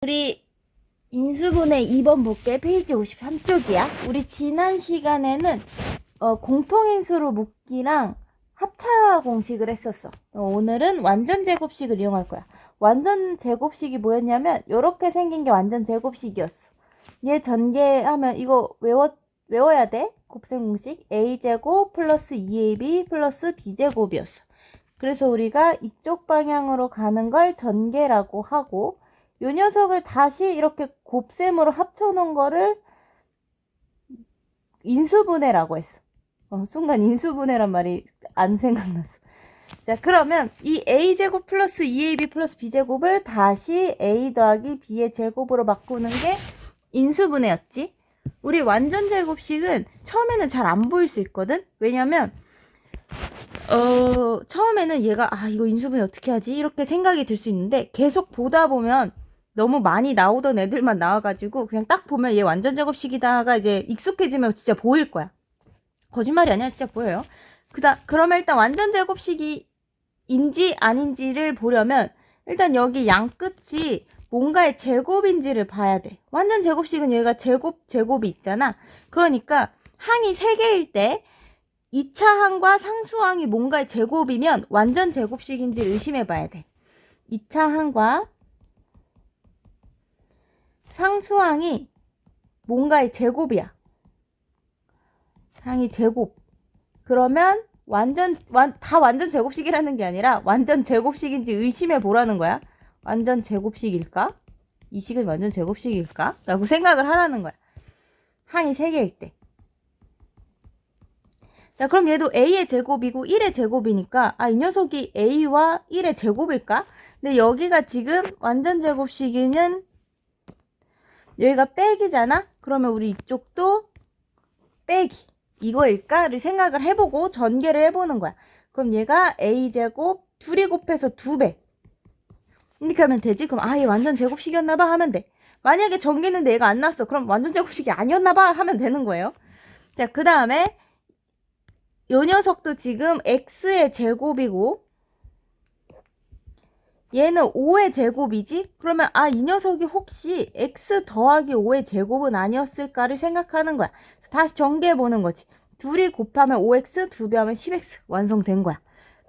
우리 인수분해 2번 볼게. 페이지 53쪽이야. 우리 지난 시간에는 공통인수로 묶기랑 합차 공식을 했었어. 오늘은 완전 제곱식을 이용할 거야. 완전 제곱식이 뭐였냐면 이렇게 생긴 게 완전 제곱식이었어. 얘 전개하면 이거 외워야 돼. 곱셈 공식 a제곱 플러스 2ab 플러스 b제곱이었어. 그래서 우리가 이쪽 방향으로 가는 걸 전개라고 하고, 요 녀석을 다시 이렇게 곱셈으로 합쳐놓은 거를 인수분해라고 했어. 순간 인수분해란 말이 안 생각났어. 자, 그러면 이 a제곱 플러스 2ab 플러스 b제곱을 다시 a 더하기 b의 제곱으로 바꾸는 게 인수분해였지. 우리 완전 제곱식은 처음에는 잘 안 보일 수 있거든. 왜냐면 처음에는 얘가 이거 인수분해 어떻게 하지? 이렇게 생각이 들 수 있는데, 계속 보다 보면 너무 많이 나오던 애들만 나와가지고 그냥 딱 보면 얘 완전 제곱식이다가 이제 익숙해지면 진짜 보일 거야. 거짓말이 아니라 진짜 보여요. 그러면 일단 완전 제곱식인지 아닌지를 보려면 일단 여기 양 끝이 뭔가의 제곱인지를 봐야 돼. 완전 제곱식은 여기가 제곱이 있잖아. 그러니까 항이 3개일 때 2차 항과 상수항이 뭔가의 제곱이면 완전 제곱식인지 의심해 봐야 돼. 2차 항과 상수항이 뭔가의 제곱이야. 항이 제곱. 그러면 다 완전 제곱식이라는 게 아니라 완전 제곱식인지 의심해 보라는 거야. 완전 제곱식일까? 이 식은 완전 제곱식일까? 라고 생각을 하라는 거야. 항이 3개일 때. 자, 그럼 얘도 a의 제곱이고 1의 제곱이니까 이 녀석이 a와 1의 제곱일까? 근데 여기가 지금 완전 제곱식이는 여기가 빼기잖아? 그러면 우리 이쪽도 빼기 이거일까를 생각을 해보고 전개를 해보는 거야. 그럼 얘가 a제곱 둘이 곱해서 2배 이렇게 하면 되지? 그럼 얘 완전 제곱식이었나봐 하면 돼. 만약에 전개했는데 얘가 안 났어. 그럼 완전 제곱식이 아니었나봐 하면 되는 거예요. 자, 그 다음에 요 녀석도 지금 x의 제곱이고 얘는 5의 제곱이지? 그러면 이 녀석이 혹시 x 더하기 5의 제곱은 아니었을까를 생각하는 거야. 다시 전개해보는 거지. 둘이 곱하면 5x, 2배 하면 10x 완성된 거야.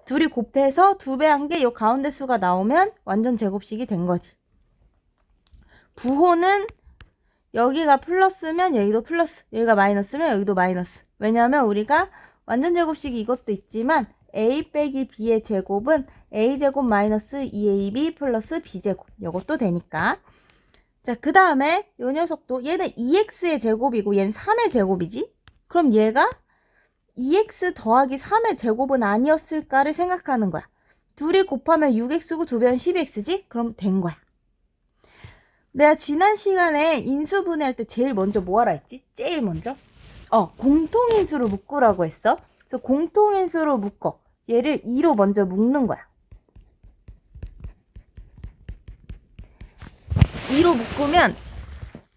둘이 곱해서 2배 한 게 요 가운데 수가 나오면 완전 제곱식이 된 거지. 부호는 여기가 플러스면 여기도 플러스, 여기가 마이너스면 여기도 마이너스. 왜냐면 우리가 완전 제곱식이 이것도 있지만 a 빼기 b의 제곱은 a제곱 마이너스 2ab 플러스 b제곱 이것도 되니까. 자, 그 다음에 요 녀석도 얘는 2x의 제곱이고 얘는 3의 제곱이지? 그럼 얘가 2x 더하기 3의 제곱은 아니었을까를 생각하는 거야. 둘이 곱하면 6x고 2배는 12x지? 그럼 된 거야. 내가 지난 시간에 인수분해할 때 제일 먼저 뭐 하라 했지? 제일 먼저? 공통인수로 묶으라고 했어. 그래서 공통인수로 묶어. 얘를 2로 먼저 묶는 거야. 2로 묶으면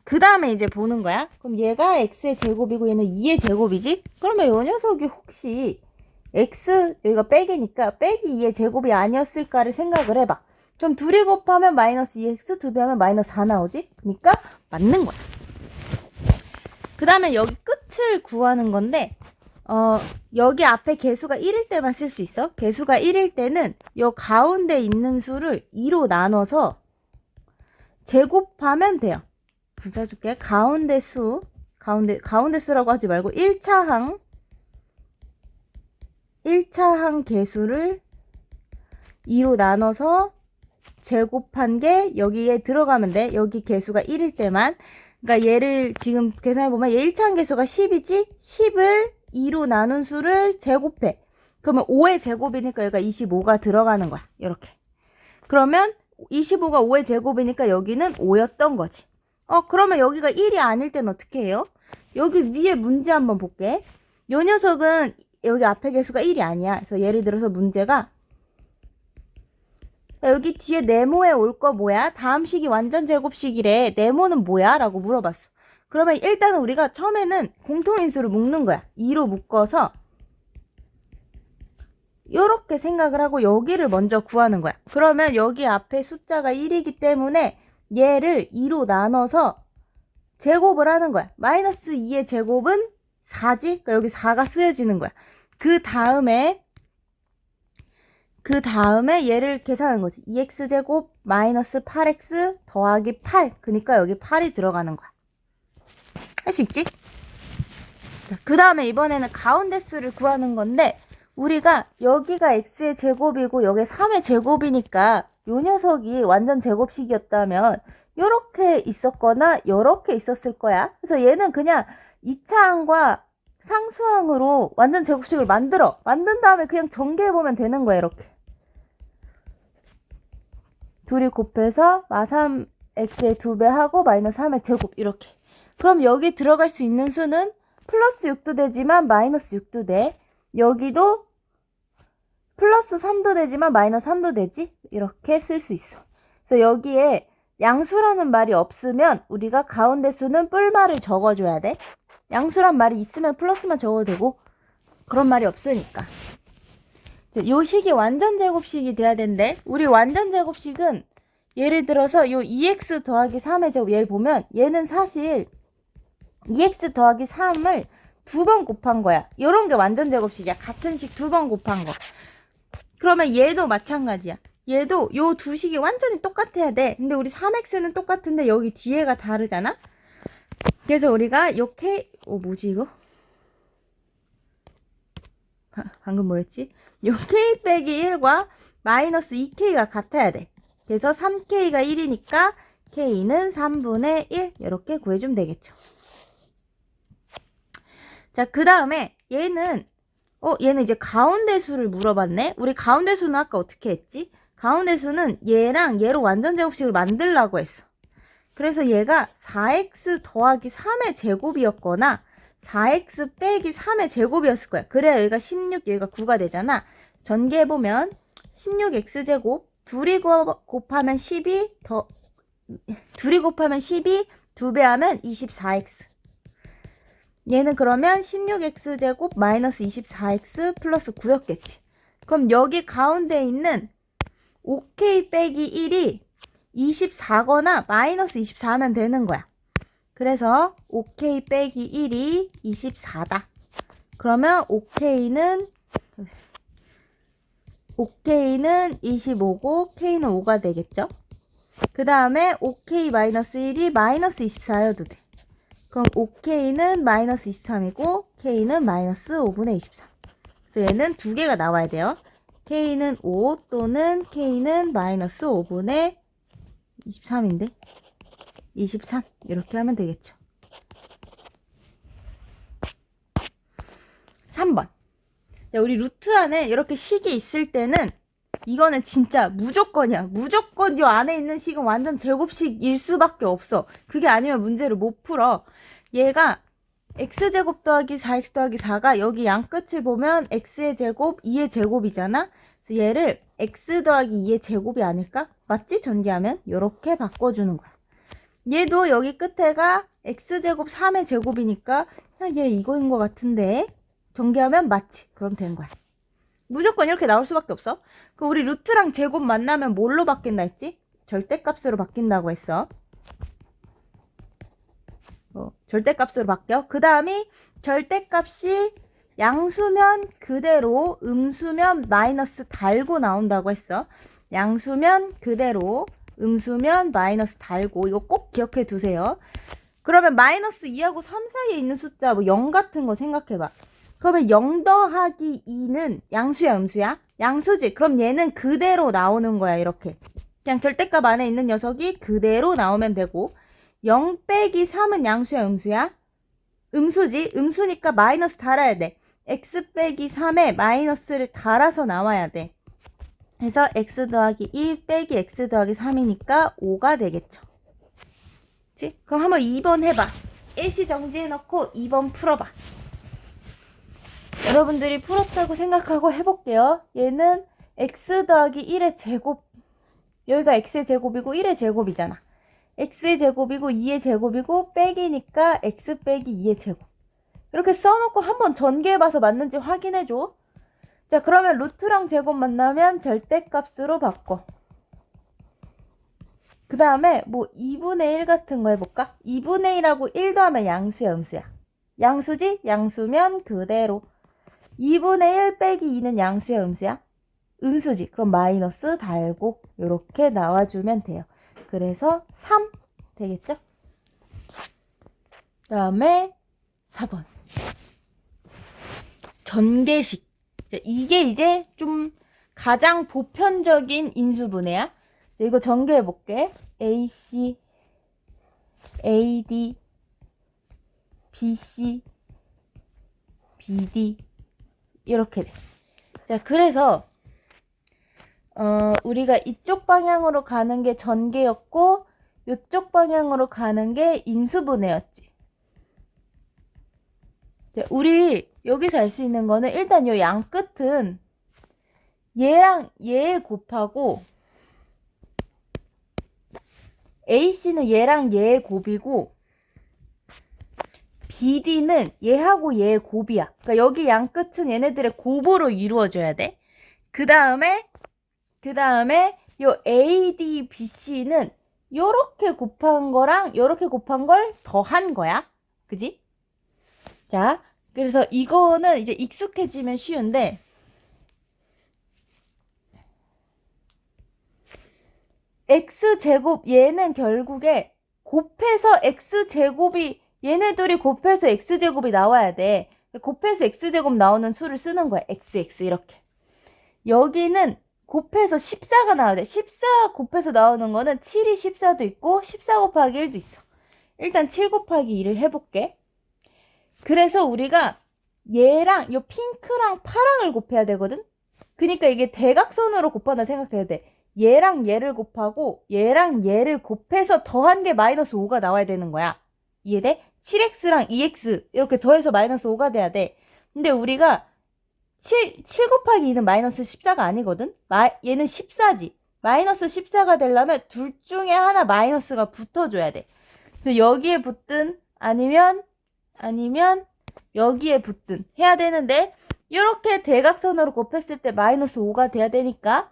그 다음에 이제 보는 거야. 그럼 얘가 x의 제곱이고 얘는 2의 제곱이지? 그러면 이 녀석이 혹시 x, 여기가 빼기니까 빼기 2의 제곱이 아니었을까를 생각을 해봐. 그럼 둘이 곱하면 마이너스 2x, 2배 하면 마이너스 4 나오지? 그러니까 맞는 거야. 그 다음에 여기 끝을 구하는 건데 여기 앞에 개수가 1일 때만 쓸 수 있어. 개수가 1일 때는 요 가운데 있는 수를 2로 나눠서 제곱하면 돼요. 써줄게. 가운데 수라고 하지 말고 1차 항 개수를 2로 나눠서 제곱한 게 여기에 들어가면 돼. 여기 개수가 1일 때만. 그러니까 얘를 지금 계산해보면 얘 1차 항 개수가 10이지? 10을 2로 나눈 수를 제곱해. 그러면 5의 제곱이니까 여기가 25가 들어가는 거야. 이렇게. 그러면 25가 5의 제곱이니까 여기는 5였던 거지. 그러면 여기가 1이 아닐 땐 어떻게 해요? 여기 위에 문제 한번 볼게. 요 녀석은 여기 앞에 개수가 1이 아니야. 그래서 예를 들어서 문제가 여기 뒤에 네모에 올 거 뭐야? 다음 식이 완전 제곱식이래. 네모는 뭐야? 라고 물어봤어. 그러면 일단은 우리가 처음에는 공통인수를 묶는 거야. 2로 묶어서 요렇게 생각을 하고 여기를 먼저 구하는 거야. 그러면 여기 앞에 숫자가 1이기 때문에 얘를 2로 나눠서 제곱을 하는 거야. 마이너스 2의 제곱은 4지? 그러니까 여기 4가 쓰여지는 거야. 그 다음에 얘를 계산하는 거지. 2x제곱 마이너스 8x 더하기 8. 그러니까 여기 8이 들어가는 거야. 할 수 있지? 그 다음에 이번에는 가운데 수를 구하는 건데, 우리가 여기가 x의 제곱이고 여기 3의 제곱이니까 요 녀석이 완전 제곱식이었다면 요렇게 있었거나 요렇게 있었을 거야. 그래서 얘는 그냥 2차항과 상수항으로 완전 제곱식을 만든 다음에 그냥 전개해보면 되는 거야. 이렇게 둘이 곱해서 마3x의 2배 하고 마이너스 3의 제곱 이렇게. 그럼 여기 들어갈 수 있는 수는 플러스 6도 되지만 마이너스 6도 돼. 여기도 플러스 3도 되지만 마이너스 3도 되지? 이렇게 쓸 수 있어. 그래서 여기에 양수라는 말이 없으면 우리가 가운데 수는 뿔말을 적어줘야 돼. 양수란 말이 있으면 플러스만 적어도 되고, 그런 말이 없으니까. 요 식이 완전 제곱식이 돼야 된대. 우리 완전 제곱식은 예를 들어서 요 2x 더하기 3의 제곱, 얘를 보면 얘는 사실 2x 더하기 3을 2번 곱한 거야. 요런 게 완전 제곱식이야. 같은 식 2번 곱한 거. 그러면 얘도 마찬가지야. 얘도 요 두 식이 완전히 똑같아야 돼. 근데 우리 3x는 똑같은데 여기 뒤에가 다르잖아? 그래서 우리가 요 뭐지 이거? 방금 뭐였지? 요 k 빼기 1과 마이너스 2k가 같아야 돼. 그래서 3k가 1이니까 k는 3분의 1 이렇게 구해주면 되겠죠. 자, 그 다음에 얘는 이제 가운데 수를 물어봤네. 우리 가운데 수는 아까 어떻게 했지? 가운데 수는 얘랑 얘로 완전 제곱식을 만들라고 했어. 그래서 얘가 4x 더하기 3의 제곱이었거나 4x 빼기 3의 제곱이었을 거야. 그래야 여기가 16, 여기가 9가 되잖아. 전개해보면 16x제곱 둘이 곱하면 12 2배 하면 24x. 얘는 그러면 16x제곱 마이너스 24x 플러스 9였겠지. 그럼 여기 가운데 있는 5k 빼기 1이 24거나 마이너스 24하면 되는 거야. 그래서 5k 빼기 1이 24다. 그러면 5k는 25고 k는 5가 되겠죠. 그 다음에 5k 마이너스 1이 마이너스 24여도 돼. 그럼 5k는 마이너스 23이고 k는 마이너스 5분의 23. 그래서 얘는 두 개가 나와야 돼요. k는 5 또는 k는 마이너스 5분의 23인데 23 이렇게 하면 되겠죠. 3번. 자, 우리 루트 안에 이렇게 식이 있을 때는 이거는 진짜 무조건이야. 무조건 이 안에 있는 식은 완전 제곱식일 수밖에 없어. 그게 아니면 문제를 못 풀어. 얘가 x제곱 더하기 4x 더하기 4가 여기 양 끝을 보면 x의 제곱, 2의 제곱이잖아. 그래서 얘를 x 더하기 2의 제곱이 아닐까? 맞지? 전개하면 이렇게 바꿔주는 거야. 얘도 여기 끝에가 x제곱 3의 제곱이니까 얘 이거인 것 같은데 전개하면 맞지? 그럼 된 거야. 무조건 이렇게 나올 수밖에 없어. 그럼 우리 루트랑 제곱 만나면 뭘로 바뀐다 했지? 절대값으로 바뀐다고 했어. 절대값으로 바뀌어. 그 다음이 절대값이 양수면 그대로, 음수면 마이너스 달고 나온다고 했어. 양수면 그대로, 음수면 마이너스 달고. 이거 꼭 기억해 두세요. 그러면 마이너스 2하고 3 사이에 있는 숫자 뭐 0 같은 거 생각해봐. 그러면 0 더하기 2는 양수야, 음수야? 양수지. 그럼 얘는 그대로 나오는 거야, 이렇게. 그냥 절대값 안에 있는 녀석이 그대로 나오면 되고, 0 빼기 3은 양수야, 음수야? 음수지. 음수니까 마이너스 달아야 돼. x 빼기 3에 마이너스를 달아서 나와야 돼. 그래서 x 더하기 1 빼기 x 더하기 3이니까 5가 되겠죠. 그치? 그럼 한번 2번 해봐. 일시 정지해놓고 2번 풀어봐. 여러분들이 풀었다고 생각하고 해볼게요. 얘는 x 더하기 1의 제곱, 여기가 x의 제곱이고 1의 제곱이잖아. x의 제곱이고 2의 제곱이고 빼기니까 x 빼기 2의 제곱. 이렇게 써놓고 한번 전개해봐서 맞는지 확인해줘. 자, 그러면 루트랑 제곱 만나면 절대값으로 바꿔. 그 다음에 뭐 2분의 1 같은 거 해볼까? 2분의 1하고 1 더하면 양수야, 음수야? 양수지? 양수면 그대로. 2분의 1 빼기 2는 양수야, 음수야? 음수지. 그럼 마이너스 달고 이렇게 나와주면 돼요. 그래서 3 되겠죠? 그 다음에 4번. 전개식. 이게 이제 좀 가장 보편적인 인수분해야. 이거 전개해볼게. AC, AD, BC, BD 이렇게 돼. 자, 그래서 우리가 이쪽 방향으로 가는 게 전개였고 이쪽 방향으로 가는 게 인수분해였지. 자, 우리 여기서 알 수 있는 거는 일단 요 양 끝은 얘랑 얘 곱하고 AC는 얘랑 얘의 곱이고 BD는 얘하고 얘의 곱이야. 그러니까 여기 양 끝은 얘네들의 곱으로 이루어져야 돼. 그 다음에 요 AD, BC는 요렇게 곱한 거랑 요렇게 곱한 걸 더한 거야. 그지? 자, 그래서 이거는 이제 익숙해지면 쉬운데 X제곱 얘는 결국에 곱해서 X제곱이 얘네 둘이 곱해서 X제곱이 나와야 돼. 곱해서 X제곱 나오는 수를 쓰는 거야. XX 이렇게. 여기는 곱해서 14가 나와야 돼. 14 곱해서 나오는 거는 7이 14도 있고 14 곱하기 1도 있어. 일단 7 곱하기 2를 해볼게. 그래서 우리가 얘랑 요 핑크랑 파랑을 곱해야 되거든. 그러니까 이게 대각선으로 곱한다 생각해야 돼. 얘랑 얘를 곱하고 얘랑 얘를 곱해서 더한 게 마이너스 5가 나와야 되는 거야. 이해돼? 7x랑 2x 이렇게 더해서 마이너스 5가 돼야 돼. 근데 우리가 7 곱하기 2는 마이너스 14가 아니거든? 얘는 14지. 마이너스 14가 되려면 둘 중에 하나 마이너스가 붙어줘야 돼. 그래서 여기에 붙든 아니면 여기에 붙든 해야 되는데 이렇게 대각선으로 곱했을 때 마이너스 5가 돼야 되니까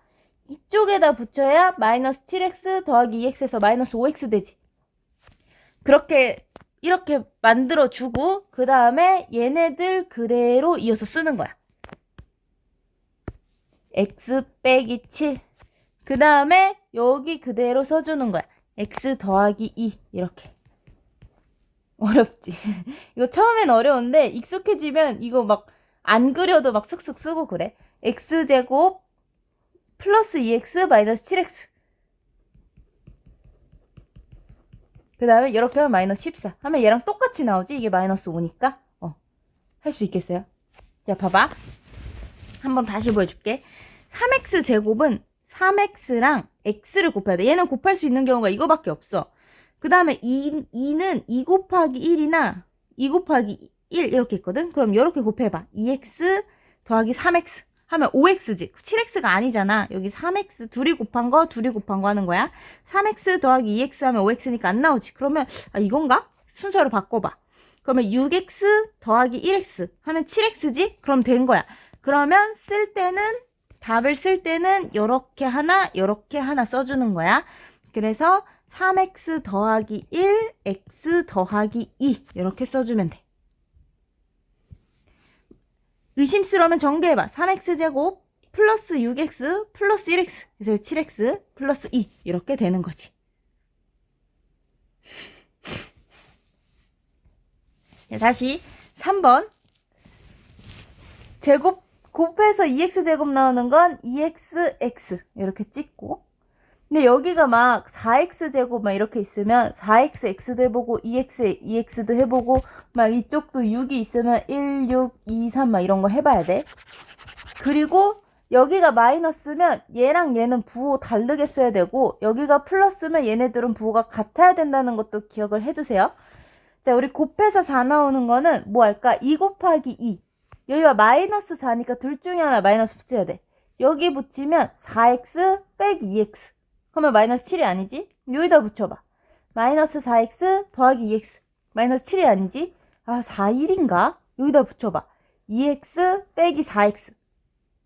이쪽에다 붙여야 마이너스 7x 더하기 2x에서 마이너스 5x 되지. 그렇게 이렇게 만들어주고 그 다음에 얘네들 그대로 이어서 쓰는 거야. x 빼기 7. 그 다음에 여기 그대로 써주는 거야. x 더하기 2 이렇게. 어렵지. 이거 처음엔 어려운데 익숙해지면 이거 막 안 그려도 막 쓱쓱 쓰고 그래. x제곱 플러스 2x 마이너스 7x. 그 다음에 이렇게 하면 마이너스 14 하면 얘랑 똑같이 나오지. 이게 마이너스 5니까 할 수 있겠어요? 자, 봐봐. 한번 다시 보여줄게. 3x 제곱은 3x랑 x를 곱해야 돼. 얘는 곱할 수 있는 경우가 이거밖에 없어. 그 다음에 2는 2 곱하기 1이나 2 곱하기 1 이렇게 있거든. 그럼 이렇게 곱해봐. 2x 더하기 3x 하면 5x지. 7x가 아니잖아. 여기 3x 둘이 곱한 거 하는 거야. 3x 더하기 2x 하면 5x니까 안 나오지. 그러면 이건가? 순서를 바꿔봐. 그러면 6x 더하기 1x 하면 7x지? 그럼 된 거야. 그러면 답을 쓸 때는 요렇게 하나 써주는 거야. 그래서 3x 더하기 1, x 더하기 2 이렇게 써주면 돼. 의심스러우면 전개해봐. 3x제곱 플러스 6x 플러스 1x 그래서 7x 플러스 2 이렇게 되는 거지. 자, 다시 3번 제곱 곱해서 2x제곱 나오는 건 2xx 이렇게 찍고 근데 여기가 막 4x제곱 막 이렇게 있으면 4xx도 해보고 2x도 해보고 막 이쪽도 6이 있으면 1, 6, 2, 3 막 이런 거 해봐야 돼. 그리고 여기가 마이너스면 얘랑 얘는 부호 다르게 써야 되고 여기가 플러스면 얘네들은 부호가 같아야 된다는 것도 기억을 해두세요. 자, 우리 곱해서 4 나오는 거는 뭐 할까? 2 곱하기 2 여기가 마이너스 4니까 둘 중에 하나 마이너스 붙여야 돼. 여기 붙이면 4x 빼기 2x 그러면 마이너스 7이 아니지? 여기다 붙여봐. 마이너스 4x 더하기 2x 마이너스 7이 아니지? 4, 1인가? 여기다 붙여봐. 2x 빼기 4x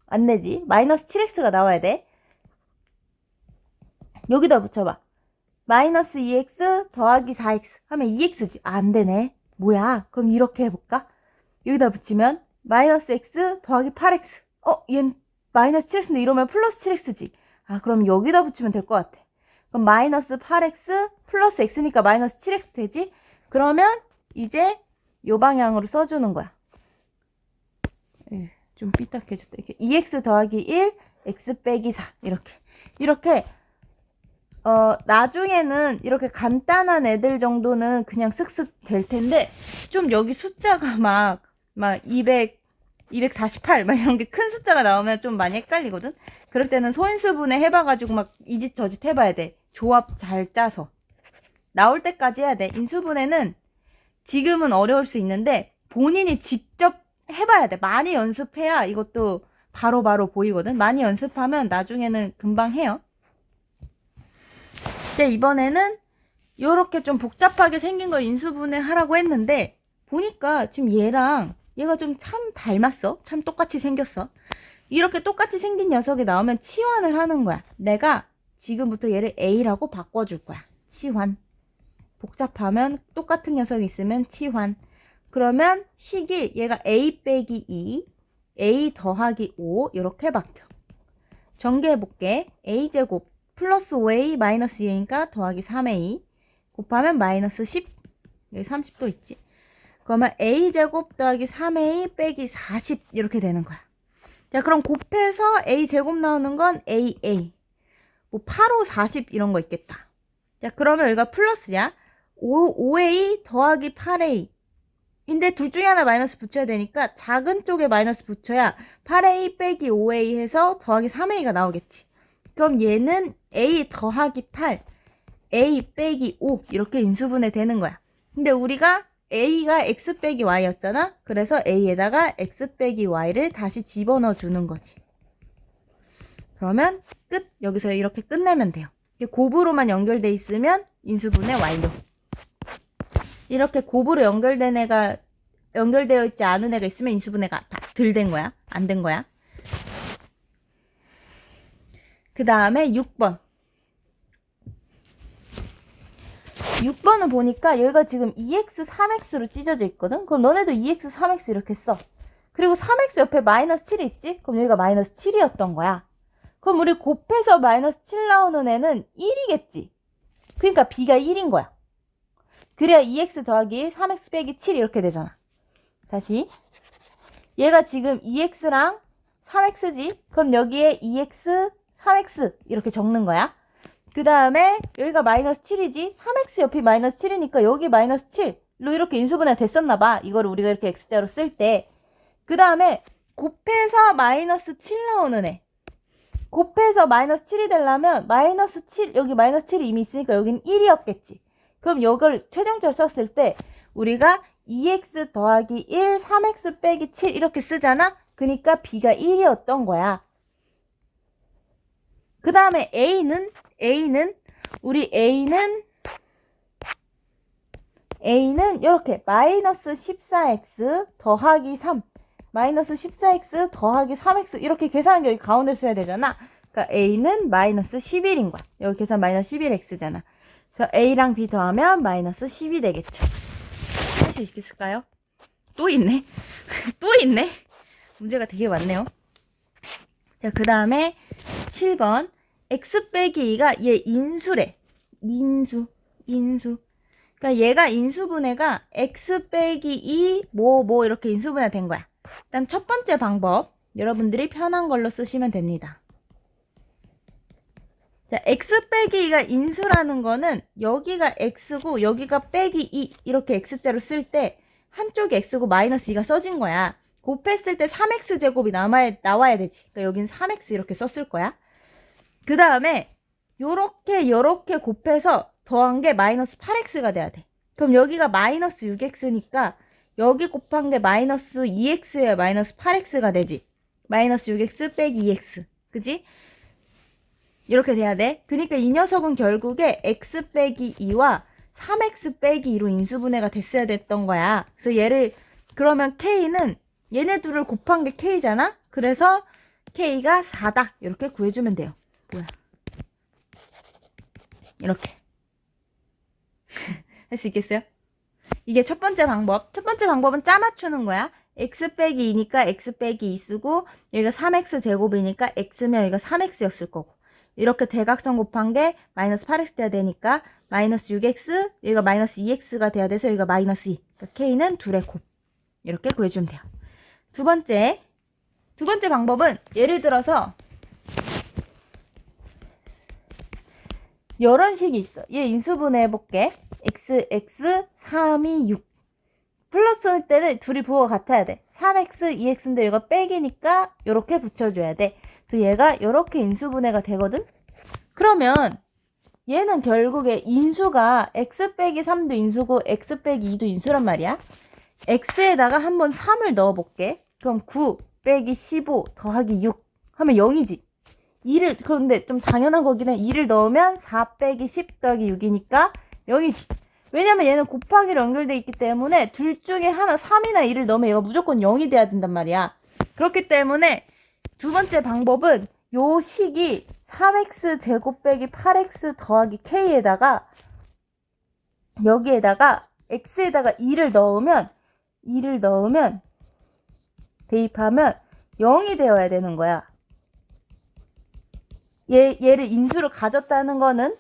안 내지? 마이너스 7x가 나와야 돼. 여기다 붙여봐. 마이너스 2x 더하기 4x 하면 2x지. 아, 안 되네. 뭐야? 그럼 이렇게 해볼까? 여기다 붙이면 마이너스 x 더하기 8x. 얘는 마이너스 7x인데 이러면 플러스 7x지. 아, 그럼 여기다 붙이면 될 것 같아. 그럼 마이너스 8x 플러스 x니까 마이너스 7x 되지? 그러면 이제 요 방향으로 써주는 거야. 좀 삐딱해졌다. 이렇게 2x 더하기 1, x 빼기 4. 이렇게 나중에는 이렇게 간단한 애들 정도는 그냥 쓱쓱 될 텐데, 좀 여기 숫자가 막 248, 막 이런 게 큰 숫자가 나오면 좀 많이 헷갈리거든? 그럴 때는 소인수분해 해봐가지고 막 이 짓 저 짓 해봐야 돼. 조합 잘 짜서. 나올 때까지 해야 돼. 인수분해는 지금은 어려울 수 있는데, 본인이 직접 해봐야 돼. 많이 연습해야 이것도 바로바로 보이거든? 많이 연습하면 나중에는 금방 해요. 이제 이번에는 이렇게 좀 복잡하게 생긴 걸 인수분해 하라고 했는데, 보니까 지금 얘가 좀 참 닮았어. 참 똑같이 생겼어. 이렇게 똑같이 생긴 녀석이 나오면 치환을 하는 거야. 내가 지금부터 얘를 A라고 바꿔줄 거야. 치환. 복잡하면 똑같은 녀석이 있으면 치환. 그러면 식이 얘가 A 빼기 2, A 더하기 5 이렇게 바뀌어. 전개해볼게. A제곱 플러스 5A 마이너스 2A니까 더하기 3A 곱하면 마이너스 10. 여기 30도 있지. 그러면 A제곱 더하기 3A 빼기 40 이렇게 되는 거야. 자, 그럼 곱해서 A제곱 나오는 건 AA. 뭐 8, 5, 40 이런 거 있겠다. 자, 그러면 여기가 플러스야. 5A 더하기 8A. 인데 둘 중에 하나 마이너스 붙여야 되니까 작은 쪽에 마이너스 붙여야 8A 빼기 5A 해서 더하기 3A가 나오겠지. 그럼 얘는 A 더하기 8, A 빼기 5 이렇게 인수분해 되는 거야. 근데 우리가 A가 X 빼기 Y였잖아. 그래서 A에다가 X 빼기 Y를 다시 집어넣어 주는 거지. 그러면 끝. 여기서 이렇게 끝내면 돼요. 곱으로만 연결돼 있으면 인수분해 완료. 이렇게 곱으로 연결되어 있지 않은 애가 있으면 인수분해가 덜 된 거야. 안 된 거야. 그 다음에 6번. 6번은 보니까 여기가 지금 2x, 3x로 찢어져 있거든? 그럼 너네도 2x, 3x 이렇게 써. 그리고 3x 옆에 마이너스 7이 있지? 그럼 여기가 마이너스 7이었던 거야. 그럼 우리 곱해서 마이너스 7 나오는 애는 1이겠지? 그러니까 b가 1인 거야. 그래야 2x 더하기 1, 3x 빼기 7 이렇게 되잖아. 다시. 얘가 지금 2x랑 3x지? 그럼 여기에 2x, 3x 이렇게 적는 거야. 그 다음에 여기가 마이너스 7이지? 3x 옆이 마이너스 7이니까 여기 마이너스 7로 이렇게 인수분해 됐었나봐. 이거를 우리가 이렇게 x자로 쓸 때. 그 다음에 곱해서 마이너스 7 나오는 애. 곱해서 마이너스 7이 되려면 마이너스 7, 여기 마이너스 7이 이미 있으니까 여기는 1이었겠지. 그럼 이걸 최종적으로 썼을 때 우리가 2x 더하기 1, 3x 빼기 7 이렇게 쓰잖아? 그러니까 b가 1이었던 거야. 그 다음에 A는 이렇게 마이너스 14x 더하기 3 마이너스 14x 더하기 3x 이렇게 계산한 게 여기 가운데 써야 되잖아. 그러니까 A는 마이너스 11인 거야. 여기 계산 마이너스 11x잖아. 그래서 A랑 B 더하면 마이너스 10이 되겠죠. 할 수 있을까요? 또 있네. 또 있네. 문제가 되게 많네요. 자, 그 다음에 7번. x 빼기 2가 얘 인수래. 인수. 그러니까 얘가 인수분해가 x 빼기 2 뭐 이렇게 인수분해 된 거야. 일단 첫 번째 방법. 여러분들이 편한 걸로 쓰시면 됩니다. 자, x 빼기 2가 인수라는 거는 여기가 x고 여기가 빼기 2 이렇게 x자로 쓸 때 한쪽이 x고 마이너스 2가 써진 거야. 곱했을 때 3x 제곱이 나와야 되지. 그러니까 여긴 3x 이렇게 썼을 거야. 그 다음에 요렇게 곱해서 더한 게 마이너스 8x가 돼야 돼. 그럼 여기가 마이너스 6x니까 여기 곱한 게 마이너스 2x여야 마이너스 8x가 되지. 마이너스 6x 빼기 2x. 그지? 이렇게 돼야 돼. 그러니까 이 녀석은 결국에 x 빼기 2와 3x 빼기 2로 인수분해가 됐어야 됐던 거야. 그래서 얘를 그러면 k는 얘네 둘을 곱한 게 k잖아. 그래서 k가 4다. 이렇게 구해주면 돼요. 뭐야? 이렇게. 할 수 있겠어요? 이게 첫 번째 방법. 첫 번째 방법은 짜 맞추는 거야. x 빼기 2니까 x 빼기 2 쓰고 여기가 3x 제곱이니까 x면 여기가 3x였을 거고 이렇게 대각선 곱한 게 마이너스 8x 돼야 되니까 마이너스 6x 여기가 마이너스 2x가 돼야 돼서 여기가 마이너스 2 그러니까 k는 둘의 곱 이렇게 구해주면 돼요. 두 번째 방법은 예를 들어서 이런 식이 있어. 얘 인수분해 해볼게. x, 3, 2, 6 플러스일 때는 둘이 부호가 같아야 돼. 3x, 2x인데 얘가 빼기니까 이렇게 붙여줘야 돼. 그래서 얘가 이렇게 인수분해가 되거든. 그러면 얘는 결국에 인수가 x 빼기 3도 인수고 x 빼기 2도 인수란 말이야. x에다가 한번 3을 넣어볼게. 그럼 9 빼기 15 더하기 6 하면 0이지. 2를 그런데 좀 당연한 거긴 해. 2를 넣으면 4 빼기 10 더하기 6이니까 0이지. 왜냐면 얘는 곱하기로 연결돼 있기 때문에 둘 중에 하나 3이나 2를 넣으면 얘가 무조건 0이 돼야 된단 말이야. 그렇기 때문에 두 번째 방법은 요 식이 3x 제곱 빼기 8x 더하기 k에다가 여기에다가 x에다가 2를 넣으면 대입하면 0이 되어야 되는 거야. 얘를 인수를 가졌다는 거는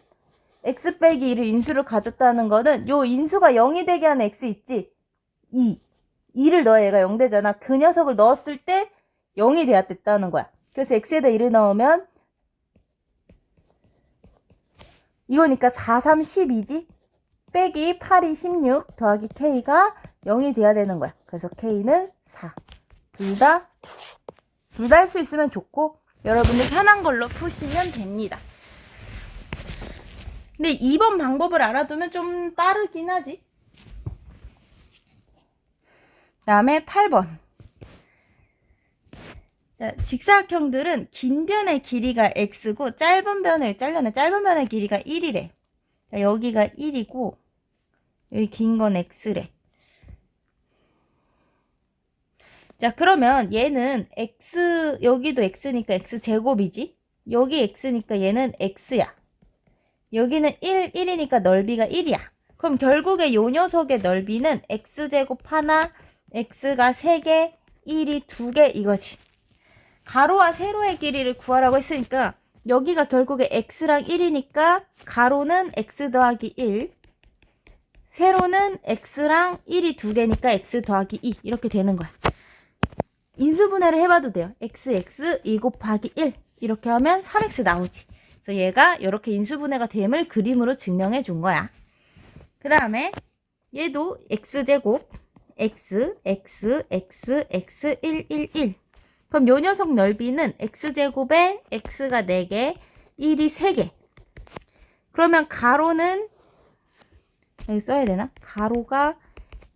x 빼기 2를 인수를 가졌다는 거는 요 인수가 0이 되게 하는 x 있지? 2를 넣어야 얘가 0 되잖아. 그 녀석을 넣었을 때 0이 돼야 됐다는 거야. 그래서 x에다 1을 넣으면 이거니까 4, 3, 12지? 빼기 8이 16 더하기 k가 0이 돼야 되는 거야. 그래서 k는 4. 둘 다 할 수 있으면 좋고 여러분들 편한 걸로 푸시면 됩니다. 근데 2번 방법을 알아두면 좀 빠르긴 하지. 다음에 8번. 자, 직사각형들은 긴 변의 길이가 x고 짧은 변의 길이가 1이래. 자, 여기가 1이고 여기 긴 건 x래. 자, 그러면 얘는 x 여기도 x니까 x제곱이지. 여기 x니까 얘는 x야. 여기는 1이니까 넓이가 1이야. 그럼 결국에 요 녀석의 넓이는 x제곱 하나, x가 3개, 1이 2개 이거지. 가로와 세로의 길이를 구하라고 했으니까 여기가 결국에 x랑 1이니까 가로는 x 더하기 1, 세로는 x랑 1이 2개니까 x 더하기 2 이렇게 되는 거야. 인수분해를 해봐도 돼요. x 2 곱하기 1 이렇게 하면 3x 나오지. 그래서 얘가 이렇게 인수분해가 됨을 그림으로 증명해 준 거야. 그 다음에 얘도 x제곱 x 1, 1. 그럼 요 녀석 넓이는 x제곱에 x가 4개, 1이 3개. 그러면 가로는 여기 써야 되나? 가로가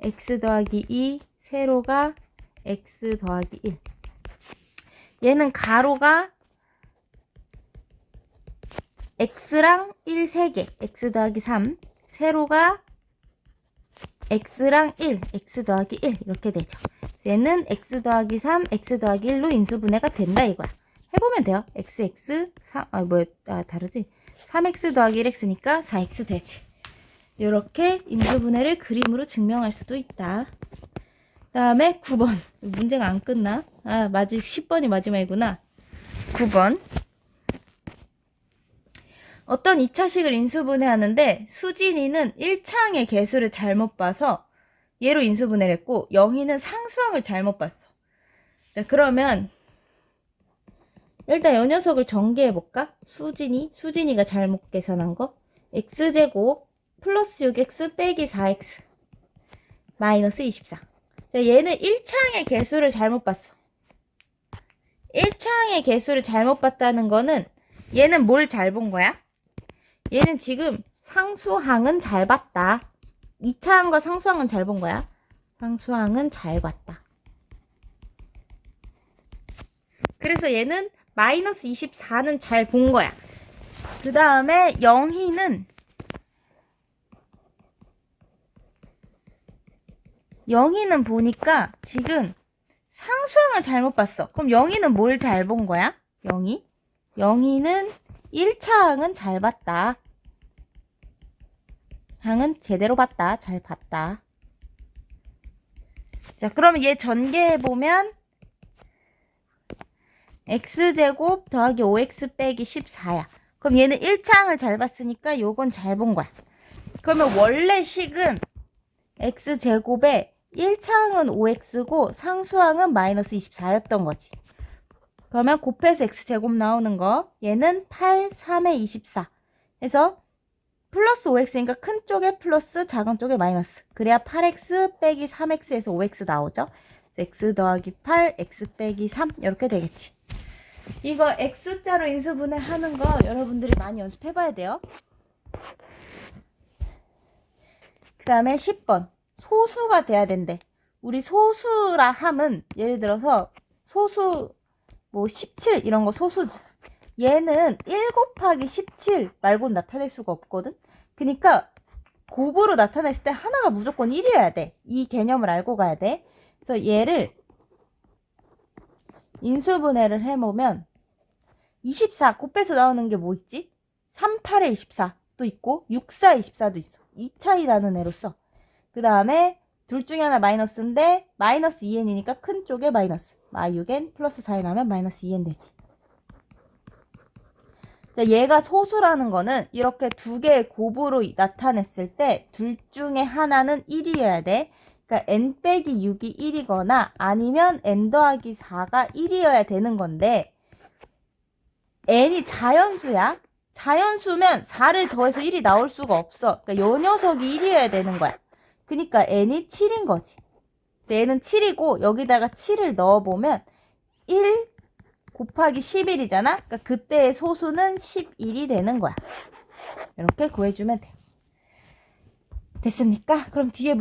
x 더하기 2, 세로가 x 더하기 1. 얘는 가로가 x랑 1, 3개, x 더하기 3, 세로가 x랑 1, x 더하기 1 이렇게 되죠. 얘는 x 더하기 3, x 더하기 1로 인수분해가 된다 이거야. 해보면 돼요. 다르지? 3x 더하기 1x니까 4x 되지. 이렇게 인수분해를 그림으로 증명할 수도 있다. 다음에 9번. 문제가 안 끝나? 10번이 마지막이구나. 9번. 어떤 2차식을 인수분해하는데 수진이는 1차항의 개수를 잘못 봐서 얘로 인수분해를 했고 영희는 상수항을 잘못 봤어. 자, 그러면 일단 이 녀석을 전개해볼까? 수진이가 잘못 계산한 거. x제곱 플러스 6x 빼기 4x 마이너스 24. 자, 얘는 1차항의 개수를 잘못 봤어. 1차항의 개수를 잘못 봤다는 거는 얘는 뭘 잘 본 거야? 얘는 지금 상수항은 잘 봤다. 2차항과 상수항은 잘 본 거야. 상수항은 잘 봤다. 그래서 얘는 마이너스 24는 잘 본 거야. 그 다음에 영희는 보니까 지금 상수항을 잘못 봤어. 그럼 영희는 뭘 잘 본 거야? 영희는 1차항은 잘 봤다. 항은 제대로 봤다. 잘 봤다. 자, 그러면 얘 전개해보면 x제곱 더하기 5x 빼기 14야. 그럼 얘는 1차항을 잘 봤으니까 요건 잘 본 거야. 그러면 원래 식은 x제곱에 1차항은 5x고 상수항은 마이너스 24였던 거지. 그러면 곱해서 x제곱 나오는 거 얘는 8, 3에 24 해서 플러스 5x니까 큰 쪽에 플러스 작은 쪽에 마이너스. 그래야 8x 빼기 3x에서 5x 나오죠. x 더하기 8, x 빼기 3 이렇게 되겠지. 이거 x자로 인수분해 하는 거 여러분들이 많이 연습해봐야 돼요. 그 다음에 10번. 소수가 돼야 된대. 우리 소수라 함은 예를 들어서 소수 뭐 17 이런 거 소수지. 얘는 1 곱하기 17 말고는 나타낼 수가 없거든. 그러니까 곱으로 나타냈을 때 하나가 무조건 1이어야 돼. 이 개념을 알고 가야 돼. 그래서 얘를 인수분해를 해보면 24 곱해서 나오는 게 뭐 있지? 3, 8에 24도 있고 6, 4, 24도 있어. 2 차이 나는 애로 써. 그 다음에 둘 중에 하나 마이너스인데 마이너스 2n이니까 큰 쪽에 마이너스. 마6n 플러스 4n 하면 마이너스 2n 되지. 자, 얘가 소수라는 거는 이렇게 두 개의 곱으로 나타냈을 때 둘 중에 하나는 1이어야 돼. 그러니까 n 빼기 6이 1이거나 아니면 n 더하기 4가 1이어야 되는 건데 n이 자연수야. 자연수면 4를 더해서 1이 나올 수가 없어. 그러니까 요 녀석이 1이어야 되는 거야. 그러니까 n이 7인 거지. 얘는 7이고 여기다가 7을 넣어보면 1 곱하기 11이잖아. 그러니까 그때의 소수는 11이 되는 거야. 이렇게 구해주면 돼. 됐습니까? 그럼 뒤에